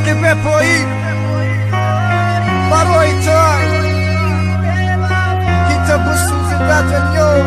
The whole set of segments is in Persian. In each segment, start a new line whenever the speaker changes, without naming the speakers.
عشقی بپایی برای توی که تو بسوزی در دنیا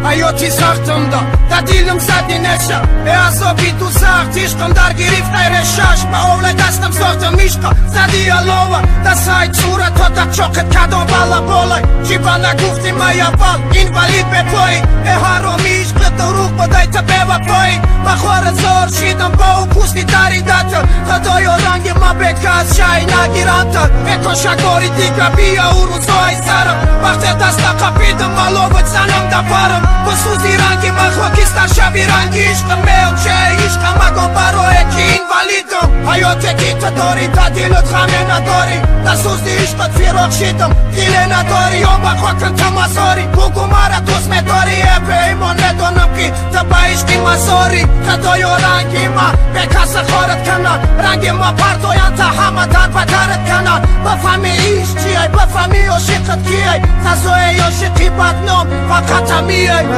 حیاتی سختم دا دیلم زدی نشه به عذابی تو سخت عشقم در گریفت غیر شش به اول دستم ساختم عشقا زدی علاوه دستای صورت تا در چاقت کدام بالا بالای چی با نگفتی مای اول این ولید به پایی به حرامی عشق دروغ بدای تا به وفایی بخوار زار شیدم با او پوستی دریدت خدای رنگ ما به کس شای نگیرانتر بکن شکاری دیگه بیا او روزای سرم وقتی دست قپیدم مالوبت زنم دفرم بسوزی رنگی من خاکستر شبی رنگی عشق میلچه عشق مگم برای که این ولیدم حیات که تو داری تا دیلت خمه نداری دستوزی عشقت فیراق شیدم دیله نداری آن بخواکن تا مساری بگو مرا دوست میداری به ایمان ندانم که تا با عشقی مساری خدای رنگی ما به کس خارت کنن رنگی ما پردویان تا همه در بدرت کنن بفهمی عشق چیه بفهمی عاشقت کیه تزوی عاشقی بدنام فقط همیه رفتی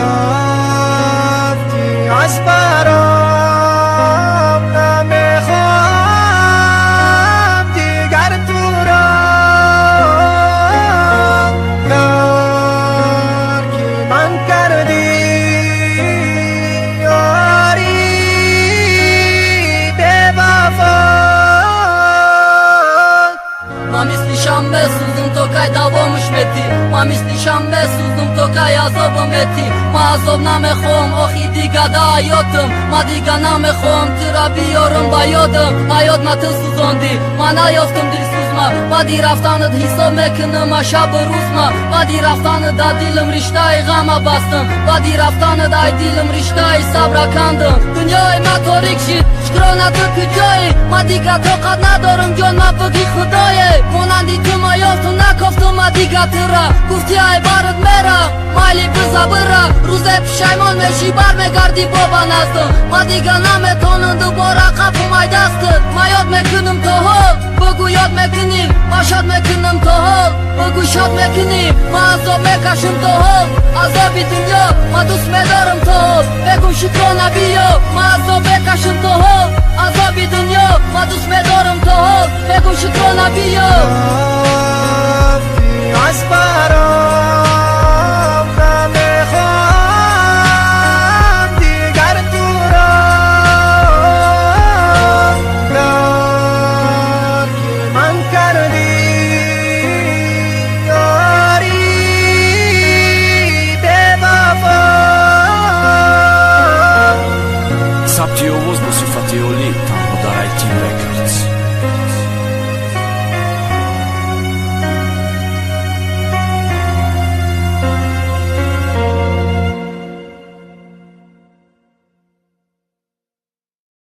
از برام نمیخوام دیگر تو را یار که من کردی یاری به وفا
ما مثل شنبه سوزم تو که دوامش میتی ما مثل شنبه سوزم تو که عذابم میتی ما عذاب نمیخوام آخی دیگه دا حیاتم ما دیگه نمیخوام تیرا بیارم با یادم حیات ما تو سوزاندی ما نیافتم دل سوزما بعدی رفتانت حساب میکنم ما شب و روز ما بعدی رفتانت دا دیلم رشته غم بستم بعدی رفتانت ای دیلم رشته صبر کندم دنیای ما تاریک شد شکرانه تو کجایی ما دیگه طاقت ندارم جان ما بگی خدایه مانندی تو ما یافتم نکافتم ما دیگه تیرا گفتی ای بارد میرم مایلی بزبره روزه پشیمان میشی برمیگردی بابا نزدم ما دیگه نمیتونم دوباره قفم ای دستت ما یاد میکنم تا حال بگو یاد میکنیم ما شاد میکنم تا حال بگو شاد میکنیم ما عذاب میکشم تا حال عذابی دنیا ما دوست میدارم تا حال بگو شکرانه بیا ما عذاب میکشم تا حال عذابی دنیا ما دوست میدارم تا حال بگو شکرانه بیا
رفتی از برام نمیخوام دیگر تو را یار که من کردی یاری به وفا
ثبت آواز با صفت اولی تنها در IT Records.